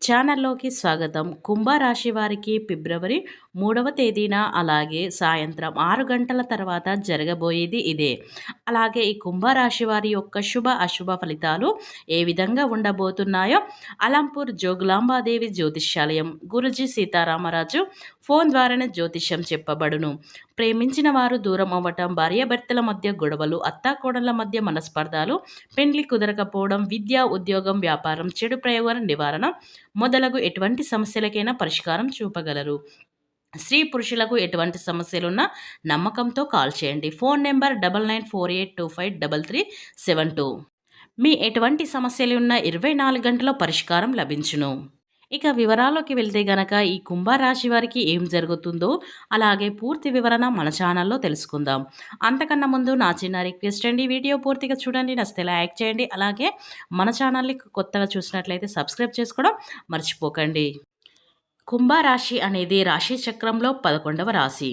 ఛానల్లోకి స్వాగతం. కుంభరాశి వారికి ఫిబ్రవరి 3వ తేదీన అలాగే సాయంత్రం 6 గంటల తర్వాత జరగబోయేది ఇదే. అలాగే ఈ కుంభరాశి వారి యొక్క శుభ అశుభ ఫలితాలు ఏ విధంగా ఉండబోతున్నాయో అలంపూర్ జోగులాంబాదేవి జ్యోతిష్యాలయం గురుజీ సీతారామరాజు ఫోన్ ద్వారానే జ్యోతిష్యం చెప్పబడును. ప్రేమించిన వారు దూరం అవ్వటం, భార్యాభర్తల మధ్య గొడవలు, అత్తాకోడళ్ల మధ్య మనస్పర్ధాలు, పెండ్లి కుదరకపోవడం, విద్య, ఉద్యోగం, వ్యాపారం, చెడు ప్రయోగాల నివారణ మొదలగు ఎటువంటి సమస్యలకైనా పరిష్కారం చూపగలరు. స్త్రీ పురుషులకు ఎటువంటి సమస్యలున్నా నమ్మకంతో కాల్ చేయండి. Phone number 9948253372. మీ ఎటువంటి సమస్యలున్నా 24 గంటల్లో పరిష్కారం లభించును. ఇక వివరాల్లోకి వెళ్తే గనక ఈ కుంభరాశి వారికి ఏం జరుగుతుందో అలాగే పూర్తి వివరణ మన ఛానల్లో తెలుసుకుందాం. అంతకన్నా ముందు నా చిన్న రిక్వెస్ట్ అండి, వీడియో పూర్తిగా చూడండి, నచ్చితే లైక్ చేయండి. అలాగే మన ఛానల్ని కొత్తగా చూసినట్లయితే సబ్స్క్రైబ్ చేసుకోవడం మర్చిపోకండి. కుంభరాశి అనేది రాశి చక్రంలో 11వ రాశి.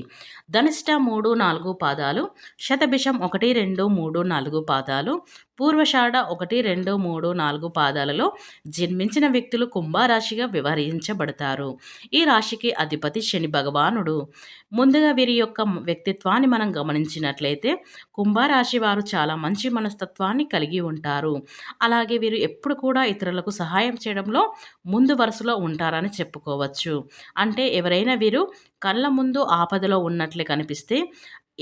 ధనిష్ట 3, 4 పాదాలు, శతభిషం 1, 2, 3, 4 పాదాలు, పూర్వషాఢ 1, 2, 3, 4 పాదాలలో జన్మించిన వ్యక్తులు కుంభరాశిగా వ్యవహరించబడతారు. ఈ రాశికి అధిపతి శని భగవానుడు. ముందుగా వీరి యొక్క వ్యక్తిత్వాన్ని మనం గమనించినట్లయితే కుంభరాశి వారు చాలా మంచి మనస్తత్వాన్ని కలిగి ఉంటారు. అలాగే వీరు ఎప్పుడు కూడా ఇతరులకు సహాయం చేయడంలో ముందు వరుసలో ఉంటారని చెప్పుకోవచ్చు. అంటే ఎవరైనా వీరు కళ్ళ ముందు ఆపదలో ఉన్నట్లు కనిపిస్తే,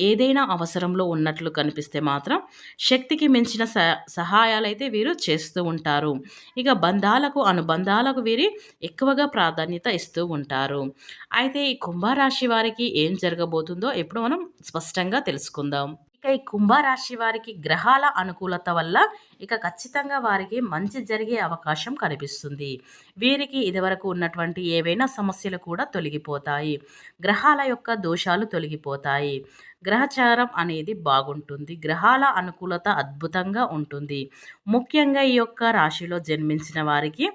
ఏదైనా అవసరంలో ఉన్నట్లు కనిపిస్తే మాత్రం శక్తికి మించిన సహాయాలైతే వీరు చేస్తూ ఉంటారు. ఇక బంధాలకు అనుబంధాలకు వీరి ఎక్కువగా ప్రాధాన్యత ఇస్తూ ఉంటారు. అయితే ఈ కుంభరాశి వారికి ఏం జరగబోతుందో ఇప్పుడు మనం స్పష్టంగా తెలుసుకుందాం. ఇక ఈ కుంభరాశి వారికి గ్రహాల అనుకూలత వల్ల ఇక ఖచ్చితంగా వారికి మంచి జరిగే అవకాశం కనిపిస్తుంది. వీరికి ఇదివరకు ఉన్నటువంటి ఏవైనా సమస్యలు కూడా తొలగిపోతాయి. గ్రహాల యొక్క దోషాలు తొలగిపోతాయి. గ్రహచారం అనేది బాగుంటుంది. గ్రహాల అనుకూలత అద్భుతంగా ఉంటుంది. ముఖ్యంగా ఈ యొక్క రాశిలో జన్మించిన వారికి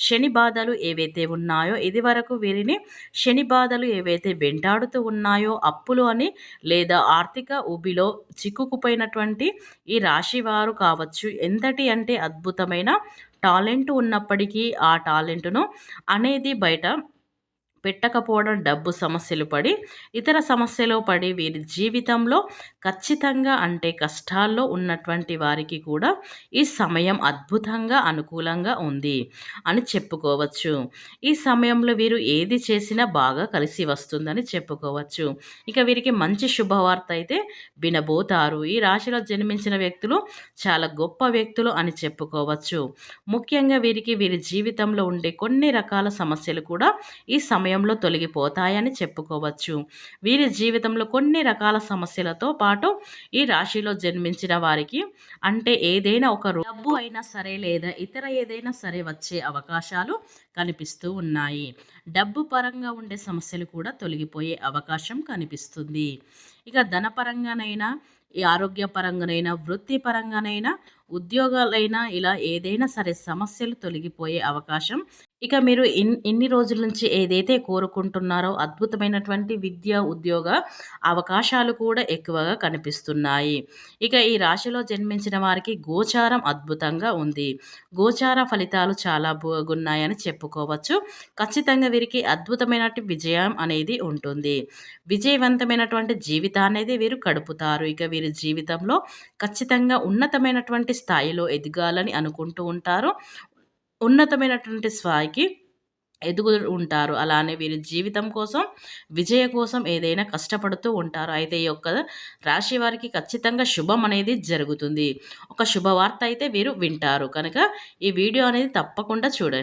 శని బాధలు ఏవైతే ఉన్నాయో, ఇదివరకు వీరిని శని బాధలు ఏవైతే వెంటాడుతూ ఉన్నాయో, అప్పులు అని లేదా ఆర్థిక ఊబిలో చిక్కుకుపోయినటువంటి ఈ రాశి వారు కావచ్చు, ఎంతటి అంటే అద్భుతమైన టాలెంట్ ఉన్నప్పటికీ ఆ టాలెంట్ను అనేది బయట పెట్టకపోవడం, డబ్బు సమస్యలు పడి ఇతర సమస్యలో పడి వీరి జీవితంలో ఖచ్చితంగా అంటే కష్టాల్లో ఉన్నటువంటి వారికి కూడా ఈ సమయం అద్భుతంగా అనుకూలంగా ఉంది అని చెప్పుకోవచ్చు. ఈ సమయంలో వీరు ఏది చేసినా బాగా కలిసి వస్తుందని చెప్పుకోవచ్చు. ఇక వీరికి మంచి శుభవార్త అయితే వినబోతారు. ఈ రాశిలో జన్మించిన వ్యక్తులు చాలా గొప్ప వ్యక్తులు అని చెప్పుకోవచ్చు. ముఖ్యంగా వీరికి వీరి జీవితంలో ఉండే కొన్ని రకాల సమస్యలు కూడా ఈ సమయంలో తొలగిపోతాయని చెప్పుకోవచ్చు. వీరి జీవితంలో కొన్ని రకాల సమస్యలతో పాటు ఈ రాశిలో జన్మించిన వారికి అంటే ఏదైనా ఒక డబ్బు అయినా సరే లేదా ఇతర ఏదైనా సరే వచ్చే అవకాశాలు కనిపిస్తూ ఉన్నాయి. డబ్బు పరంగా ఉండే సమస్యలు కూడా తొలగిపోయే అవకాశం కనిపిస్తుంది. ఇక ధనపరంగానైనా, ఈ ఆరోగ్యపరంగానైనా, వృత్తిపరంగానైనా, ఉద్యోగాలైనా ఇలా ఏదైనా సరే సమస్యలు తొలగిపోయే అవకాశం, ఇక మీరు ఇన్ని రోజుల నుంచి ఏదైతే కోరుకుంటున్నారో అద్భుతమైనటువంటి విద్య, ఉద్యోగ అవకాశాలు కూడా ఎక్కువగా కనిపిస్తున్నాయి. ఇక ఈ రాశిలో జన్మించిన వారికి గోచారం అద్భుతంగా ఉంది. గోచార ఫలితాలు చాలా బాగున్నాయని చెప్పుకోవచ్చు. ఖచ్చితంగా వీరికి అద్భుతమైనటువంటి విజయం అనేది ఉంటుంది. విజయవంతమైనటువంటి జీవితాన్ని అనేది వీరు గడుపుతారు. ఇక వీరి జీవితంలో ఖచ్చితంగా ఉన్నతమైనటువంటి స్థాయిలో ఎదగాలని అనుకుంటూ ఉంటారు. ఉన్నతమైనటువంటి స్థాయికి ఎదుగు ఉంటారు. అలానే వీరి జీవితం కోసం, విజయ కోసం ఏదైనా కష్టపడుతూ ఉంటారు. అయితే ఈ యొక్క రాశి వారికి ఖచ్చితంగా శుభం అనేది జరుగుతుంది. ఒక శుభవార్త అయితే వీరు వింటారు. కనుక ఈ వీడియో అనేది తప్పకుండా చూడండి.